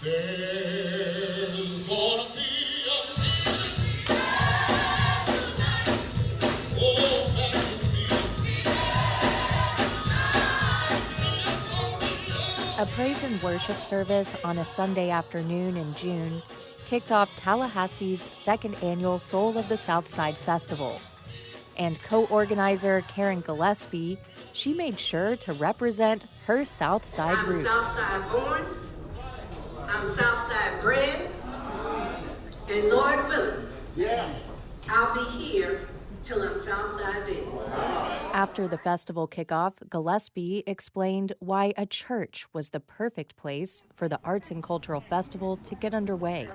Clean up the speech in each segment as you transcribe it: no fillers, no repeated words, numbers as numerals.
There's gonna be a praise and worship service on a Sunday afternoon in June kicked off Tallahassee's second annual Soul of the Southside Festival. And co-organizer Karen Gillespie, she made sure to represent her Southside roots. I'm Southside born, I'm Southside bred, and Lord willing, I'll be here till I'm Southside dead. After the festival kickoff, Gillespie explained why a church was the perfect place for the Arts and Cultural Festival to get underway.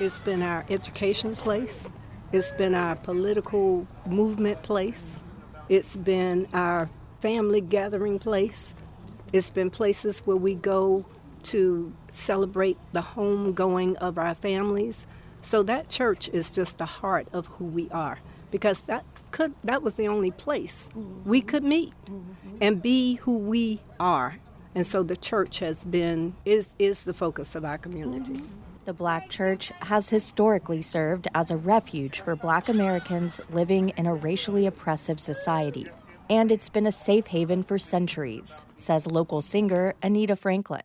It's been our education place. It's been our political movement place. It's been our family gathering place. It's been places where we go to celebrate the homegoing of our families. So that church is just the heart of who we are, because that was the only place we could meet and be who we are. And so the church is the focus of our community. The Black church has historically served as a refuge for Black Americans living in a racially oppressive society. And it's been a safe haven for centuries, says local singer Anita Franklin.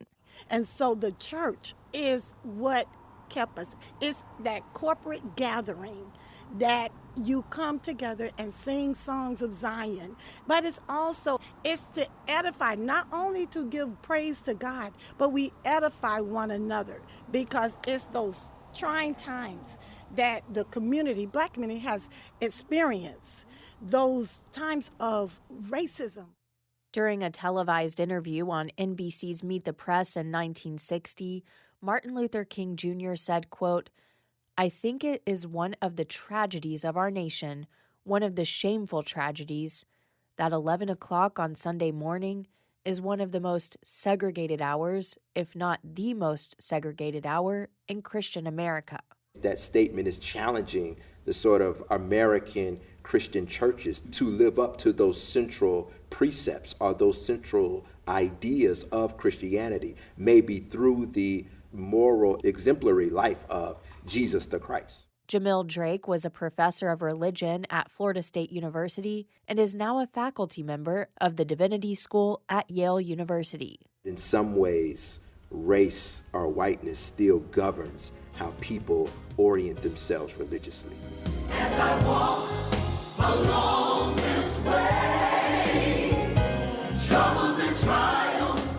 And so the church is what kept us. It's that corporate gathering that you come together and sing songs of Zion, but it's to edify, not only to give praise to God, but we edify one another, because it's those trying times that the community, Black community, has experienced, those times of racism. During a televised interview on NBC's Meet the Press in 1960, Martin Luther King Jr. said, quote, "I think it is one of the tragedies of our nation, one of the shameful tragedies, that 11 o'clock on Sunday morning is one of the most segregated hours, if not the most segregated hour, in Christian America." That statement is challenging the sort of American Christian churches to live up to those central precepts or those central ideas of Christianity, maybe through the moral exemplary life of Jesus the Christ. Jamil Drake was a professor of religion at Florida State University and is now a faculty member of the Divinity School at Yale University. In some ways, race or whiteness still governs how people orient themselves religiously. as I walk along this way, troubles and trials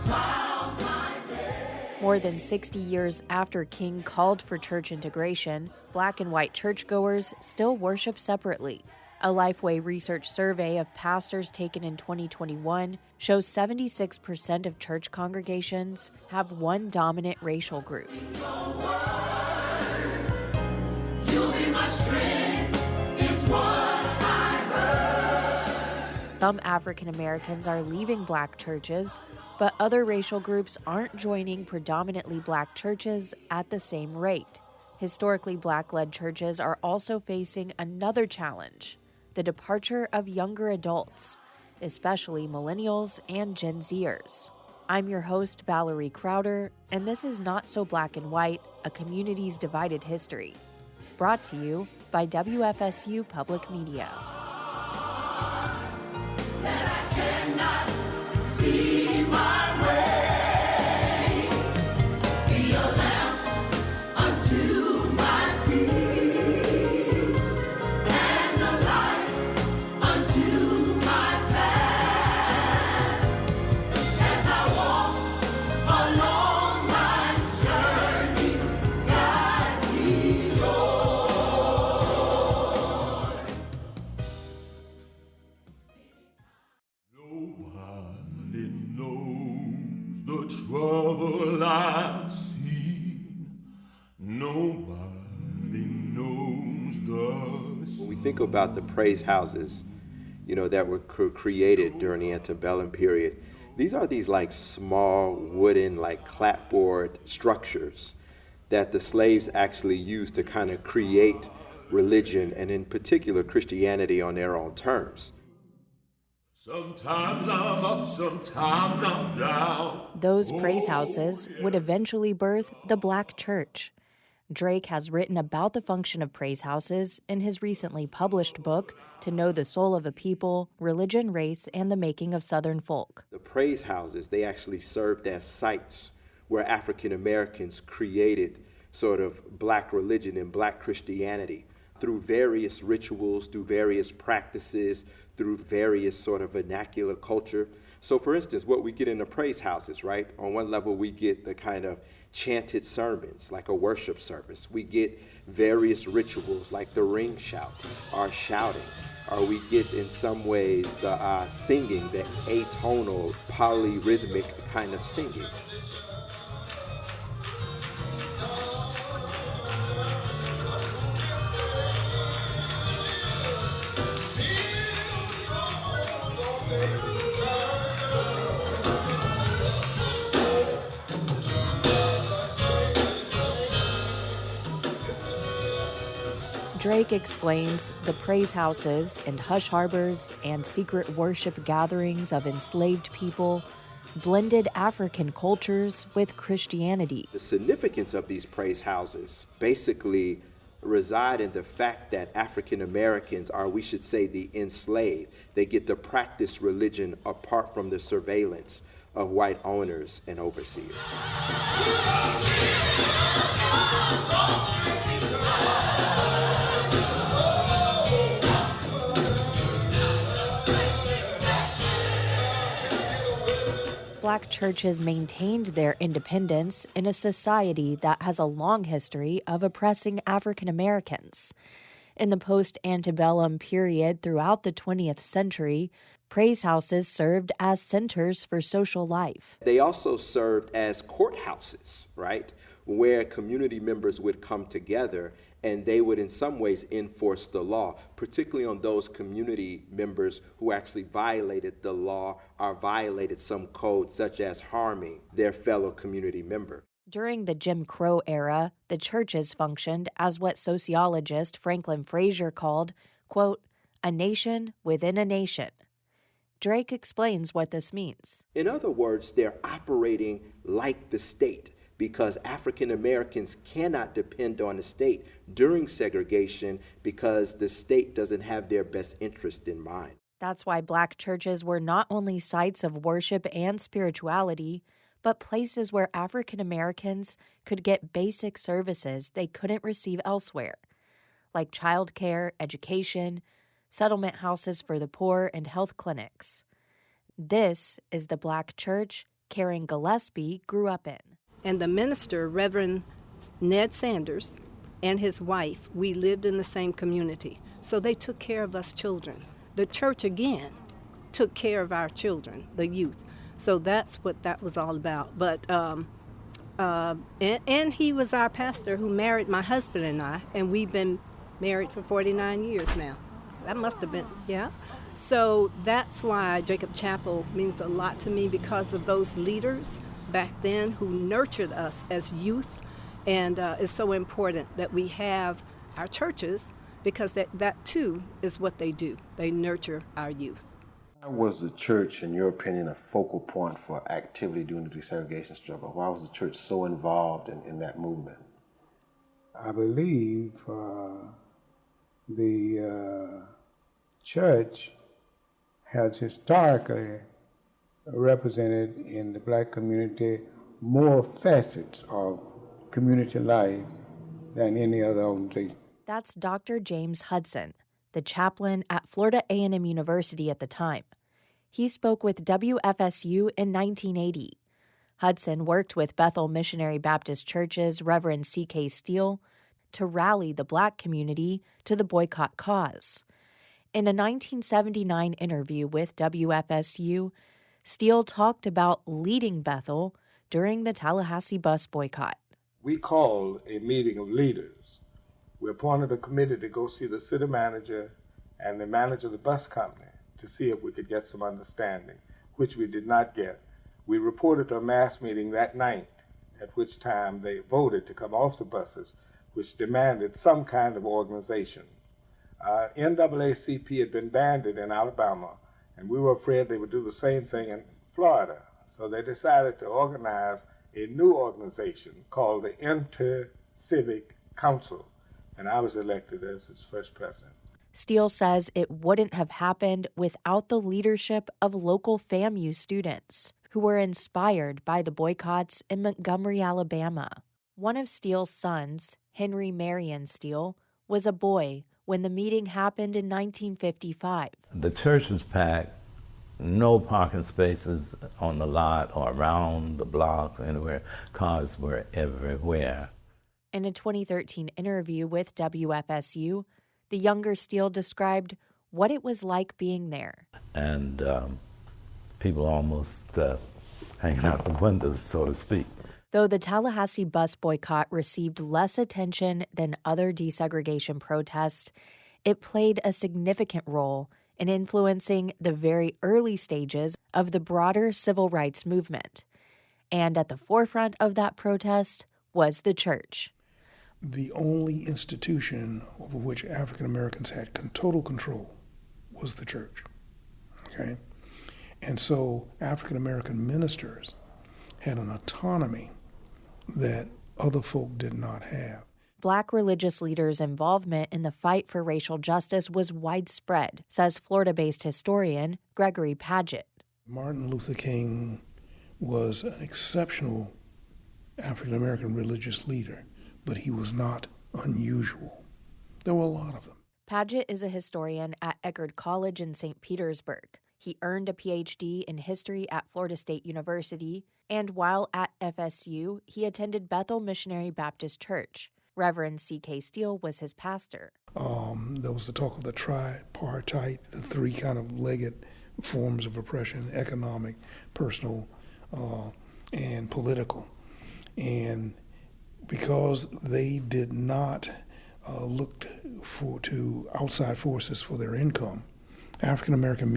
cloud my day. More than 60 years after King called for church integration, Black and white churchgoers still worship separately. A Lifeway research survey of pastors taken in 2021 shows 76% of church congregations have one dominant racial group. You'll be my strength, is what I heard. Some African Americans are leaving Black churches, but other racial groups aren't joining predominantly Black churches at the same rate. Historically Black-led churches are also facing another challenge: the departure of younger adults, especially millennials and Gen Zers. I'm your host, Valerie Crowder, and this is Not So Black and White, a community's divided history. Brought to you by WFSU Public Media. That I cannot see my way. Be a lamp unto my feet, and a light unto my path. As I walk along life's journey, guide me, Lord. Nobody knows the trouble I've seen. Nobody knows the When we think about the praise houses, that were created during the antebellum period, these are these like small wooden like clapboard structures that the slaves actually used to kind of create religion, and in particular Christianity, on their own terms. Sometimes I'm up, sometimes I'm down. Those praise houses would eventually birth the Black church. Drake has written about the function of praise houses in his recently published book, To Know the Soul of a People, Religion, Race, and the Making of Southern Folk. The praise houses, they actually served as sites where African Americans created sort of black religion and black Christianity through various rituals, through various practices, through various sort of vernacular culture. So for instance, what we get in the praise houses, right? On one level, we get the kind of chanted sermons, like a worship service. We get various rituals, like the ring shout, or shouting. Or we get, in some ways, the singing, the atonal, polyrhythmic kind of singing. Drake explains the praise houses and hush harbors and secret worship gatherings of enslaved people blended African cultures with Christianity. The significance of these praise houses basically reside in the fact that African Americans are, we should say, the enslaved. They get to practice religion apart from the surveillance of white owners and overseers. Black churches maintained their independence in a society that has a long history of oppressing African Americans. In the post-antebellum period throughout the 20th century, praise houses served as centers for social life. They also served as courthouses, right, where community members would come together and they would in some ways enforce the law, particularly on those community members who actually violated the law or violated some code, such as harming their fellow community member. During the Jim Crow era, the churches functioned as what sociologist Franklin Frazier called, quote, a nation within a nation. Drake explains what this means. In other words, they're operating like the state, because African Americans cannot depend on the state during segregation because the state doesn't have their best interest in mind. That's why Black churches were not only sites of worship and spirituality, but places where African Americans could get basic services they couldn't receive elsewhere, like childcare, education, settlement houses for the poor, and health clinics. This is the Black church Karen Gillespie grew up in. And the minister, Reverend Ned Sanders, and his wife, we lived in the same community. So they took care of us children. The church, again, took care of our children, the youth. So that's what that was all about. But and he was our pastor who married my husband and I, and we've been married for 49 years now. That must have been, yeah. So that's why Jacob Chapel means a lot to me, because of those leaders back then who nurtured us as youth. And it's so important that we have our churches, because that too is what they do. They nurture our youth. Why was the church, in your opinion, a focal point for activity during the desegregation struggle? Why was the church so involved in that movement? I believe the church has historically represented in the Black community more facets of community life than any other organization. That's Dr. James Hudson, the chaplain at Florida A&M University at the time. He spoke with WFSU in 1980. Hudson worked with Bethel Missionary Baptist Church's Reverend C.K. Steele to rally the Black community to the boycott cause. In a 1979 interview with WFSU, Steele talked about leading Bethel during the Tallahassee bus boycott. We called a meeting of leaders. We appointed a committee to go see the city manager and the manager of the bus company to see if we could get some understanding, which we did not get. We reported to a mass meeting that night, at which time they voted to come off the buses, which demanded some kind of organization. NAACP had been banded in Alabama, And we were afraid they would do the same thing in Florida. So they decided to organize a new organization called the Inter-Civic Council, and I was elected as its first president. Steele says it wouldn't have happened without the leadership of local FAMU students who were inspired by the boycotts in Montgomery, Alabama. One of Steele's sons, Henry Marion Steele, was a boy when the meeting happened in 1955. The church was packed, no parking spaces on the lot or around the block, anywhere. Cars were everywhere. In a 2013 interview with WFSU, the younger Steele described what it was like being there. And people almost hanging out the windows, so to speak. Though the Tallahassee bus boycott received less attention than other desegregation protests, it played a significant role in influencing the very early stages of the broader civil rights movement. And at the forefront of that protest was the church. The only institution over which African Americans had total control was the church. Okay? And so African American ministers had an autonomy that other folk did not have. Black religious leaders' involvement in the fight for racial justice was widespread, says Florida-based historian Gregory Padgett. Martin Luther King was an exceptional African American religious leader, but he was not unusual. There were a lot of them. Padgett is a historian at Eckerd College in St. Petersburg. He earned a PhD in history at Florida State University, and while at FSU, he attended Bethel Missionary Baptist Church. Reverend C.K. Steele was his pastor. There was the talk of the tripartite, the three kind of legged forms of oppression: economic, personal, and political. And because they did not look to outside forces for their income, African American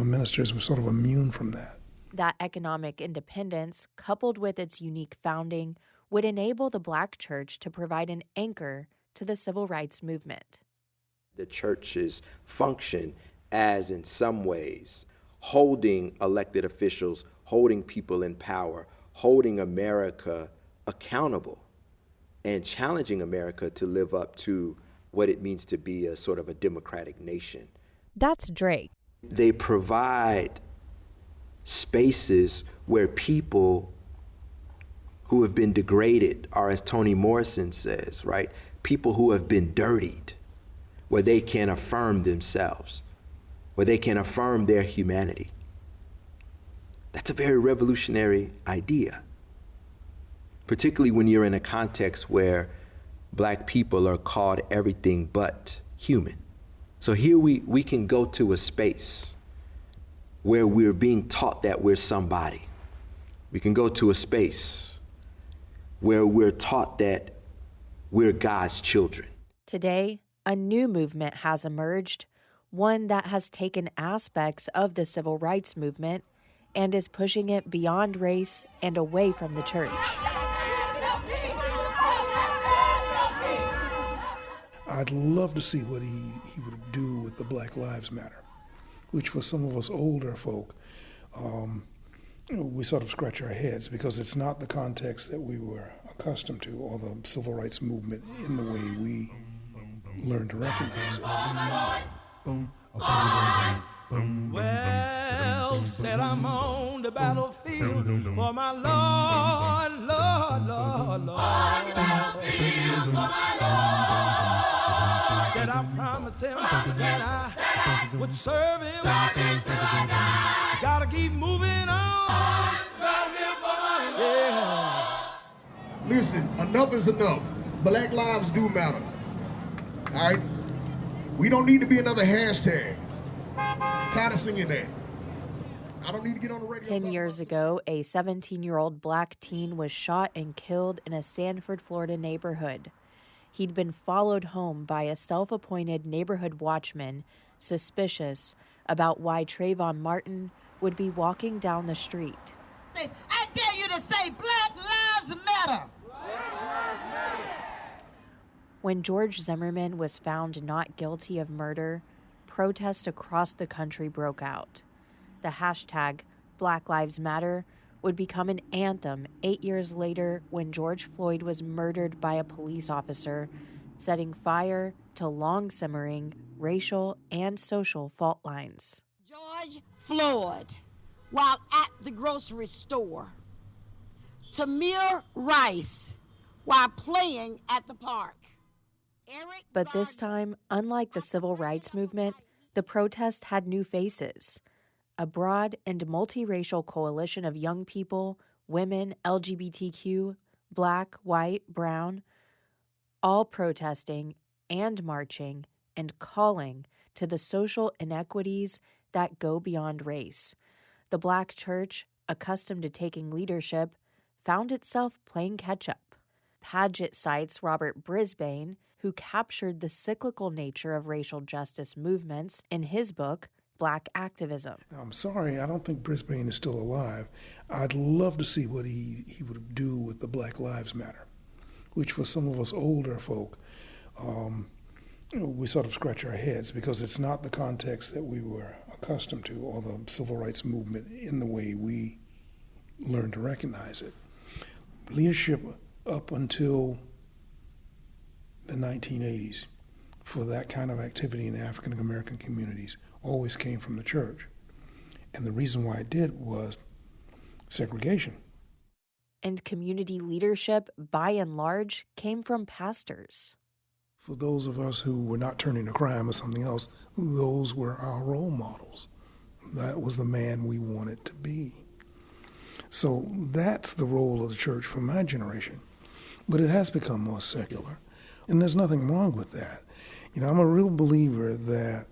ministers were sort of immune from that. That economic independence, coupled with its unique founding, would enable the Black church to provide an anchor to the civil rights movement. The churches function as, in some ways, holding elected officials, holding people in power, holding America accountable, and challenging America to live up to what it means to be a sort of a democratic nation. That's Drake. They provide spaces where people who have been degraded, or as Toni Morrison says, right, people who have been dirtied, where they can affirm themselves, where they can affirm their humanity. That's a very revolutionary idea, particularly when you're in a context where Black people are called everything but human. So here we can go to a space where we're being taught that we're somebody. We can go to a space where we're taught that we're God's children. Today, a new movement has emerged, one that has taken aspects of the civil rights movement and is pushing it beyond race and away from the church. I'd love to see what he would do with the Black Lives Matter, which for some of us older folk, we sort of scratch our heads because it's not the context that we were accustomed to, or the civil rights movement in the way we learned to recognize it. Well, said I'm on the battlefield for my Lord, Lord, Lord, Lord. Said I promised him that I would serve him. Gotta keep moving on. Yeah. Listen, enough is enough. Black lives do matter. All right? We don't need to be another hashtag. Tired of singing that. I don't need to get on the radio. 10 years ago, a 17-year-old Black teen was shot and killed in a Sanford, Florida neighborhood. He'd been followed home by a self-appointed neighborhood watchman, suspicious about why Trayvon Martin would be walking down the street. I dare you to say Black Lives Matter. When George Zimmerman was found not guilty of murder, protests across the country broke out. The hashtag Black Lives Matter would become an anthem 8 years later when George Floyd was murdered by a police officer, setting fire to long-simmering racial and social fault lines. George Floyd, while at the grocery store. Tamir Rice, while playing at the park. But this time, unlike the civil rights movement, the protest had new faces. A broad and multiracial coalition of young people, women, LGBTQ, black, white, brown, all protesting and marching and calling to the social inequities that go beyond race. The Black church, accustomed to taking leadership, found itself playing catch-up. Paget cites Robert Brisbane, who captured the cyclical nature of racial justice movements in his book, Black Activism. I'm sorry, I don't think Brisbane is still alive. I'd love to see what he would do with the Black Lives Matter, which for some of us older folk, we sort of scratch our heads because it's not the context that we were accustomed to, or the civil rights movement in the way we learned to recognize it. Leadership up until the 1980s for that kind of activity in African American communities always came from the church. And the reason why it did was segregation. And community leadership, by and large, came from pastors. For those of us who were not turning to crime or something else, those were our role models. That was the man we wanted to be. So that's the role of the church for my generation. But it has become more secular, and there's nothing wrong with that. I'm a real believer that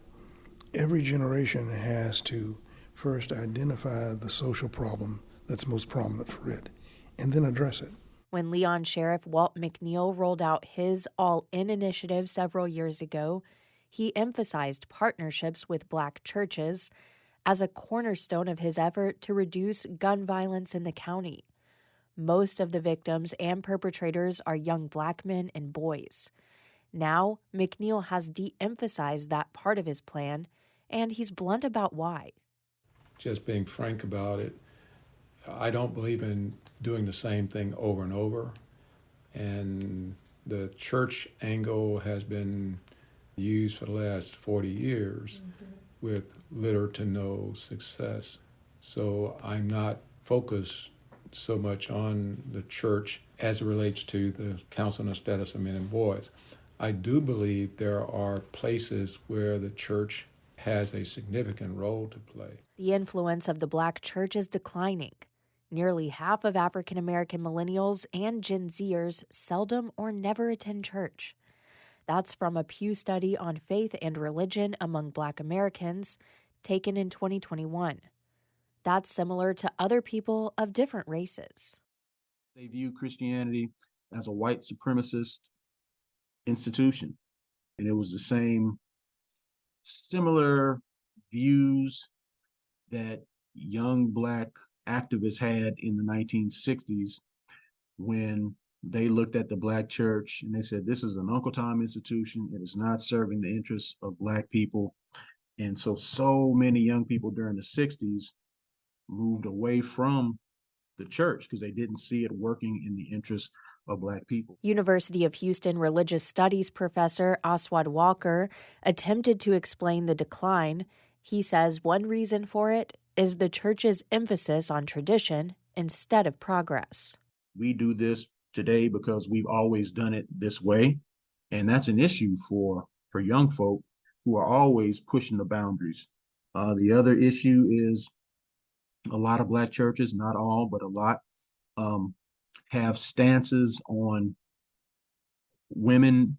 every generation has to first identify the social problem that's most prominent for it, and then address it. When Leon Sheriff Walt McNeil rolled out his All In initiative several years ago, he emphasized partnerships with Black churches as a cornerstone of his effort to reduce gun violence in the county. Most of the victims and perpetrators are young Black men and boys. Now, McNeil has de-emphasized that part of his plan, and he's blunt about why. Just being frank about it, I don't believe in doing the same thing over and over. And the church angle has been used for the last 40 years with little to no success. So I'm not focused so much on the church as it relates to the counsel on the status of men and boys. I do believe there are places where the church has a significant role to play. The influence of the Black church is declining. Nearly half of African American millennials and Gen Zers seldom or never attend church. That's from a Pew study on faith and religion among Black Americans taken in 2021. That's similar to other people of different races. They view Christianity as a white supremacist institution. And it was the same similar views that young Black activists had in the 1960s when they looked at the Black church and they said, this is an Uncle Tom institution. It is not serving the interests of Black people. And so many young people during the 60s moved away from the church because they didn't see it working in the interests of Black people. University of Houston religious studies professor Aswad Walker attempted to explain the decline. He says one reason for it is the church's emphasis on tradition instead of progress. We do this today because we've always done it this way, and that's an issue for young folk who are always pushing the boundaries. The other issue is a lot of Black churches, not all, but a lot, have stances on women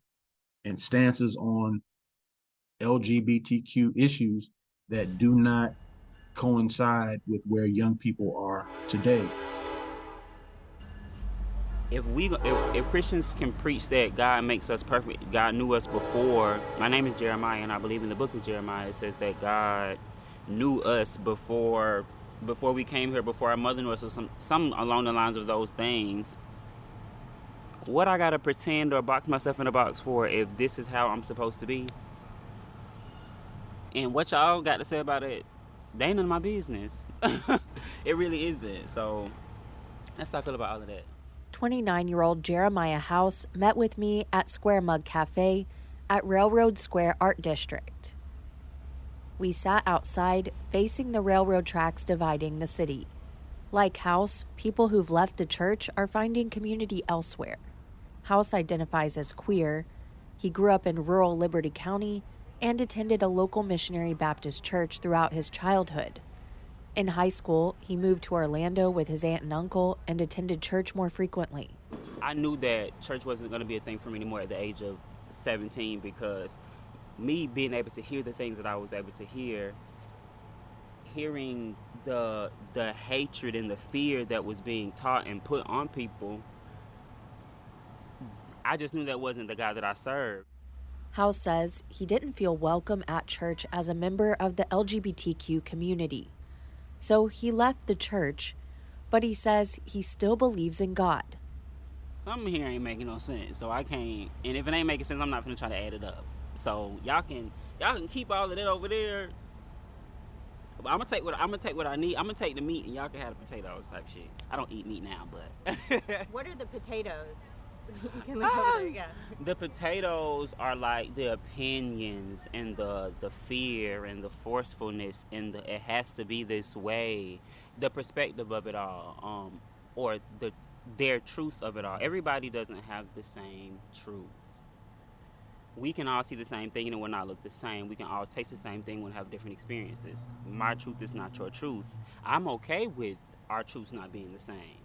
and stances on LGBTQ issues that do not coincide with where young people are today. If Christians can preach that God makes us perfect, God knew us before. My name is Jeremiah, and I believe in the book of Jeremiah. It says that God knew us before we came here, before our mother knew us, or some along the lines of those things. What I gotta pretend or box myself in a box for if this is how I'm supposed to be? And what y'all got to say about it, they ain't none of my business. It really isn't. So that's how I feel about all of that. 29-year-old Jeremiah House met with me at Square Mug Cafe at Railroad Square Art District. We sat outside facing the railroad tracks dividing the city. Like House, people who've left the church are finding community elsewhere. House identifies as queer. He grew up in rural Liberty County and attended a local missionary Baptist church throughout his childhood. In high school, he moved to Orlando with his aunt and uncle and attended church more frequently. I knew that church wasn't going to be a thing for me anymore at the age of 17 because me being able to hear the things that I was able to hear, hearing the hatred and the fear that was being taught and put on people, I just knew that wasn't the God that I served. House says he didn't feel welcome at church as a member of the LGBTQ community. So he left the church, but he says he still believes in God. Something here ain't making no sense, so I can't. And if it ain't making sense, I'm not gonna try to add it up. So y'all can keep all of that over there. But I'm gonna take what I need. I'm gonna take the meat, and y'all can have the potatoes type shit. I don't eat meat now, but. What are the potatoes? You can look over there, yeah. The potatoes are like the opinions and the fear and the forcefulness and it has to be this way, the perspective of it all, or their truths of it all. Everybody doesn't have the same truth. We can all see the same thing and it will not look the same. We can all taste the same thing and have different experiences. My truth is not your truth. I'm okay with our truths not being the same.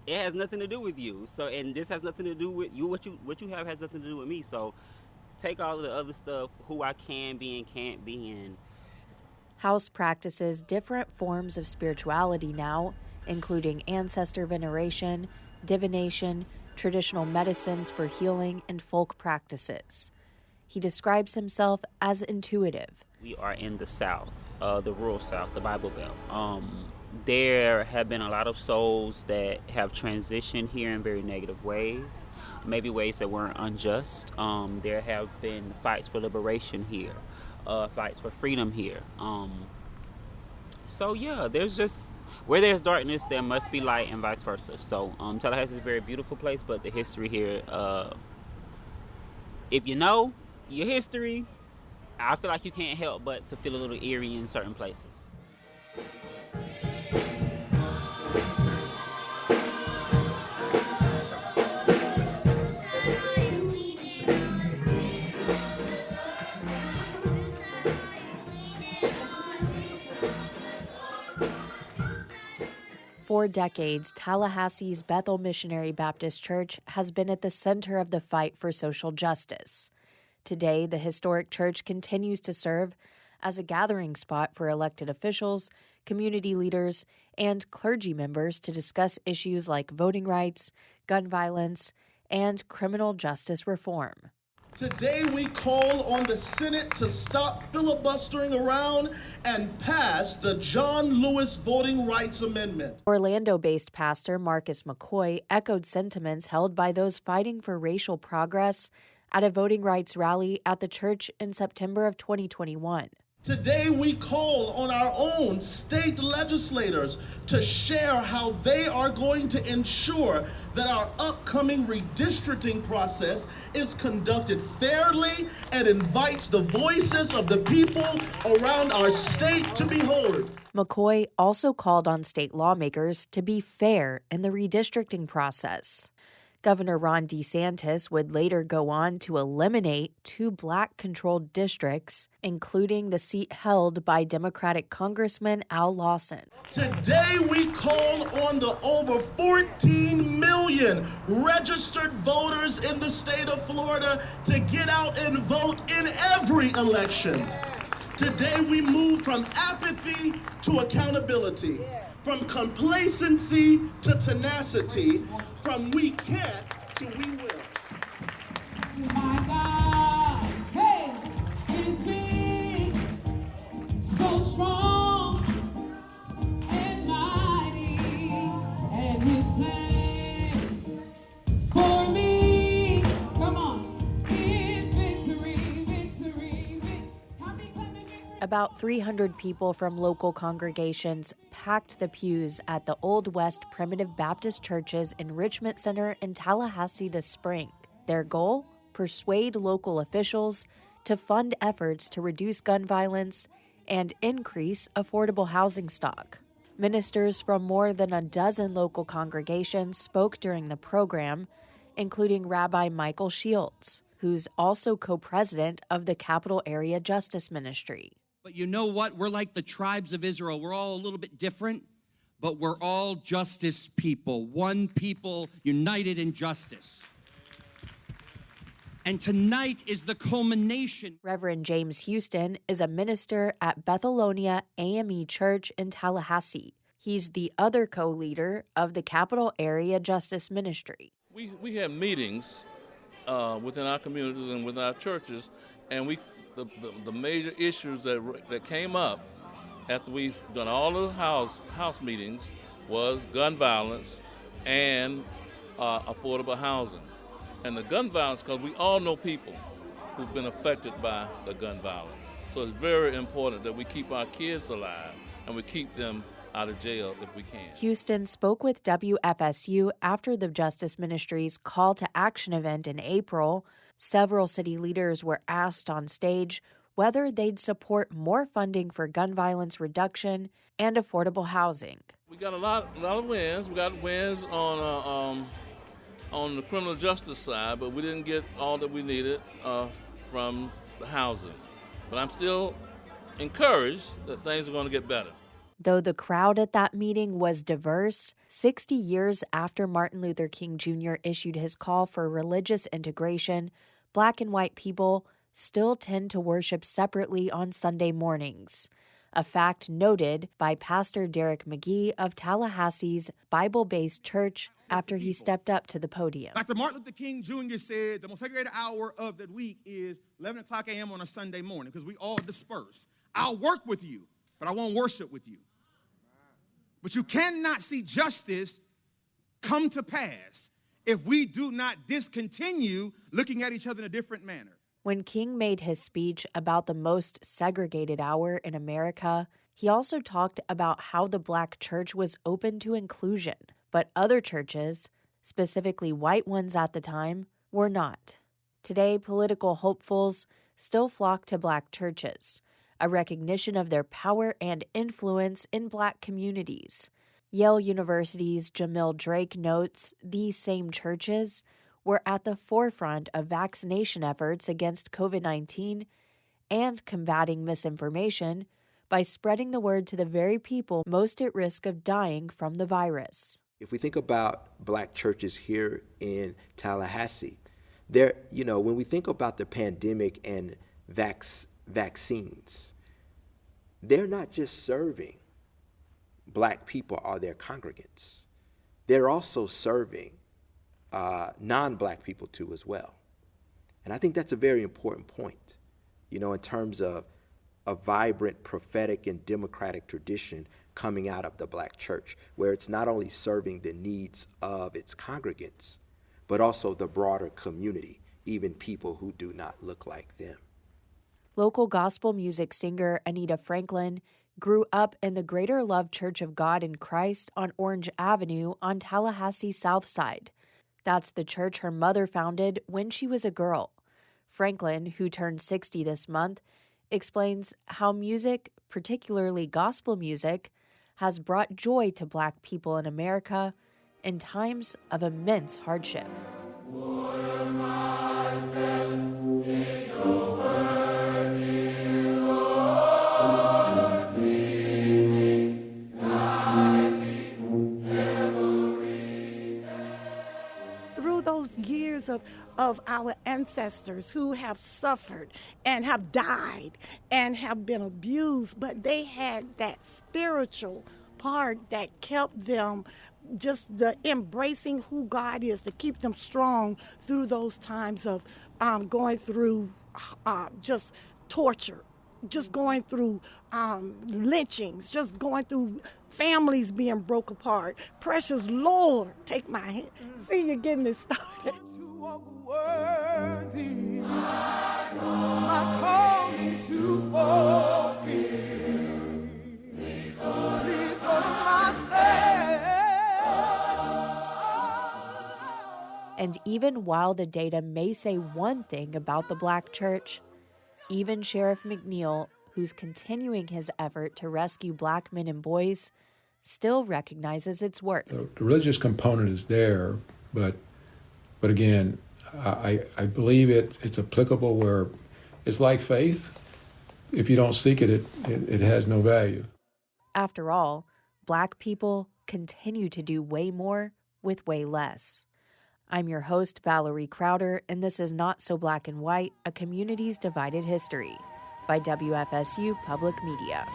It has nothing to do with you. So, and this has nothing to do with you. What you have has nothing to do with me. So, take all of the other stuff, who I can be and can't be in. House practices different forms of spirituality now, including ancestor veneration, divination, traditional medicines for healing, and folk practices. He describes himself as intuitive. We are in the South, the rural South, the Bible Belt. There have been a lot of souls that have transitioned here in very negative ways, maybe ways that weren't unjust. There have been fights for liberation here, fights for freedom here. So yeah, there's just, where there's darkness, there must be light and vice versa. So Tallahassee is a very beautiful place, but the history here, if you know your history, I feel like you can't help but to feel a little eerie in certain places. 4 decades, Tallahassee's Bethel Missionary Baptist Church has been at the center of the fight for social justice. Today, the historic church continues to serve as a gathering spot for elected officials, community leaders, and clergy members to discuss issues like voting rights, gun violence, and criminal justice reform. Today we call on the Senate to stop filibustering around and pass the John Lewis Voting Rights Amendment. Orlando-based pastor Marcus McCoy echoed sentiments held by those fighting for racial progress at a voting rights rally at the church in September of 2021. Today we call on our own state legislators to share how they are going to ensure that our upcoming redistricting process is conducted fairly and invites the voices of the people around our state to be heard. McCoy also called on state lawmakers to be fair in the redistricting process. Governor Ron DeSantis would later go on to eliminate 2 Black-controlled districts, including the seat held by Democratic Congressman Al Lawson. Today we call on the over 14 million registered voters in the state of Florida to get out and vote in every election. Today we move from apathy to accountability, from complacency to tenacity, from we can't to we will. My God, hey, is big, so strong and mighty, and his plan for me, come on, is victory, victory, victory. A About 300 people from local congregations packed the pews at the Old West Primitive Baptist Church's Enrichment Center in Tallahassee this spring. Their goal? Persuade local officials to fund efforts to reduce gun violence and increase affordable housing stock. Ministers from more than a dozen local congregations spoke during the program, including Rabbi Michael Shields, who's also co-president of the Capital Area Justice Ministry. But you know what? We're like the tribes of Israel. We're all a little bit different, but we're all justice people, one people united in justice. And tonight is the culmination. Reverend James Houston is a minister at Bethalonia AME Church in Tallahassee. He's the other co-leader of the Capital Area Justice Ministry. We have meetings within our communities and within our churches, and the major issues that came up after we've done all of the house meetings was gun violence and affordable housing. And the gun violence, because we all know people who've been affected by the gun violence. So it's very important that we keep our kids alive and we keep them out of jail if we can. Houston spoke with WFSU after the Justice Ministry's Call to Action event in April. Several city leaders were asked on stage whether they'd support more funding for gun violence reduction and affordable housing. We got a lot of wins. We got wins on the criminal justice side, but we didn't get all that we needed from the housing. But I'm still encouraged that things are going to get better. Though the crowd at that meeting was diverse, 60 years after Martin Luther King Jr. issued his call for religious integration, Black and white people still tend to worship separately on Sunday mornings, a fact noted by Pastor Derek McGee of Tallahassee's Bible-based church after he stepped up to the podium. Dr. Martin Luther King Jr. said the most sacred hour of the week is 11 o'clock a.m. on a Sunday morning because we all disperse. I'll work with you, but I won't worship with you. But you cannot see justice come to pass if we do not discontinue looking at each other in a different manner. When King made his speech about the most segregated hour in America, he also talked about how the Black church was open to inclusion, but other churches, specifically white ones at the time, were not. Today, political hopefuls still flock to Black churches, a recognition of their power and influence in Black communities. Yale University's Jamil Drake notes these same churches were at the forefront of vaccination efforts against COVID-19 and combating misinformation by spreading the word to the very people most at risk of dying from the virus. If we think about Black churches here in Tallahassee, when we think about the pandemic and vaccines, they're not just serving Black people or their congregants. They're also serving non-Black people too as well. And I think that's a very important point, in terms of a vibrant prophetic and democratic tradition coming out of the Black church, where it's not only serving the needs of its congregants, but also the broader community, even people who do not look like them. Local gospel music singer Anita Franklin grew up in the Greater Love Church of God in Christ on Orange Avenue on Tallahassee's South Side. That's the church her mother founded when she was a girl. Franklin, who turned 60 this month, explains how music, particularly gospel music, has brought joy to Black people in America in times of immense hardship. Years of our ancestors who have suffered and have died and have been abused, but they had that spiritual part that kept them just the embracing who God is, to keep them strong through those times of going through just torture, just going through lynchings, just going through families being broke apart. Precious Lord, take my hand. See, you're getting it started. Worthy, my calling to fulfill. And even while the data may say one thing about the black church, even Sheriff McNeil, who's continuing his effort to rescue black men and boys, still recognizes its worth. The religious component is there, but again, I believe it's applicable where it's like faith. If you don't seek it, it has no value. After all, black people continue to do way more with way less. I'm your host, Valerie Crowder, and this is Not So Black and White, A Community's Divided History by WFSU Public Media.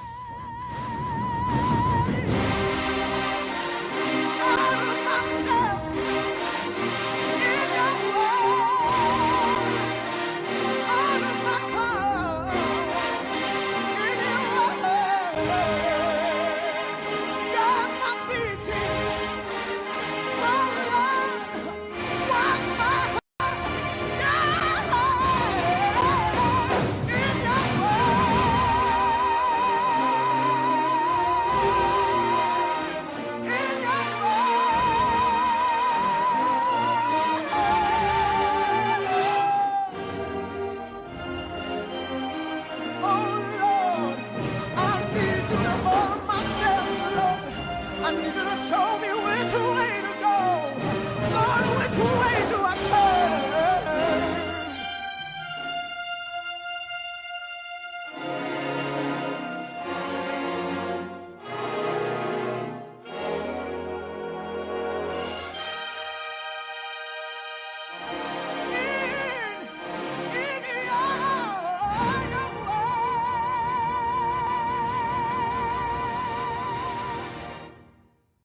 I need you to show me which way to go. Lord, which way